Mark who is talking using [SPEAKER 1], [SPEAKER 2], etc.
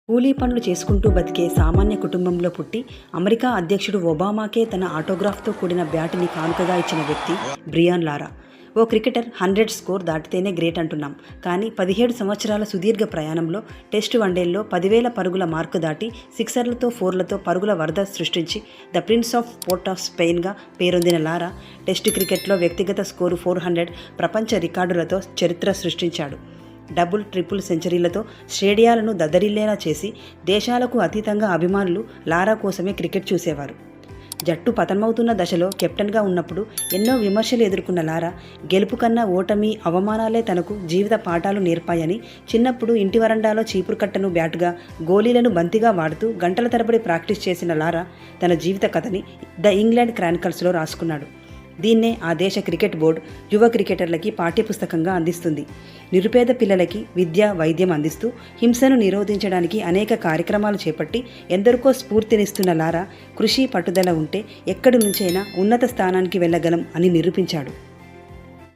[SPEAKER 1] కూలీ పనులు చేసుకుంటూ బతికే సామాన్య కుటుంబంలో పుట్టి అమెరికా అధ్యక్షుడు ఒబామాకే తన ఆటోగ్రాఫ్తో కూడిన బ్యాట్ని కానుకగా ఇచ్చిన వ్యక్తి బ్రియాన్ లారా. ఓ క్రికెటర్ 100 స్కోర్ దాటితేనే గ్రేట్ అంటున్నాం, కానీ 17 సంవత్సరాల సుదీర్ఘ ప్రయాణంలో టెస్టు వన్డేల్లో 10,000 పరుగుల మార్కు దాటి సిక్సర్లతో ఫోర్లతో పరుగుల వరద సృష్టించి the prince of port of స్పెయిన్గా పేరొందిన లారా టెస్టు క్రికెట్లో వ్యక్తిగత స్కోరు 400 ప్రపంచ రికార్డులతో చరిత్ర సృష్టించాడు. డబుల్ ట్రిపుల్ సెంచరీలతో స్టేడియాలను దద్దరిల్లేలా చేసి దేశాలకు అతీతంగా అభిమానులు లారా కోసమే క్రికెట్ చూసేవారు. జట్టు పతనమవుతున్న దశలో కెప్టెన్గా ఉన్నప్పుడు ఎన్నో విమర్శలు ఎదుర్కొన్న లారా గెలుపు కన్నా ఓటమి, అవమానాలే తనకు జీవిత పాఠాలు నేర్పాయని చిన్నప్పుడు ఇంటి వరండాలో చీపురుకట్టను బ్యాటుగా, గోళీలను బంతిగా వాడుతూ గంటల తరబడి ప్రాక్టీస్ చేసిన లారా తన జీవిత కథని ద ఇంగ్లాండ్ క్రానికల్స్లో రాసుకున్నాడు. దీన్నే ఆ దేశ క్రికెట్ బోర్డు యువ క్రికెటర్లకి పాఠ్యపుస్తకంగా అందిస్తుంది. నిరుపేద పిల్లలకి విద్య, వైద్యం అందిస్తూ హింసను నిరోధించడానికి అనేక కార్యక్రమాలు చేపట్టి ఎందరికో స్ఫూర్తినిస్తున్న లారా కృషి, పట్టుదల ఉంటే ఎక్కడి నుంచైనా ఉన్నత స్థానానికి వెళ్ళగలం అని నిరూపించాడు.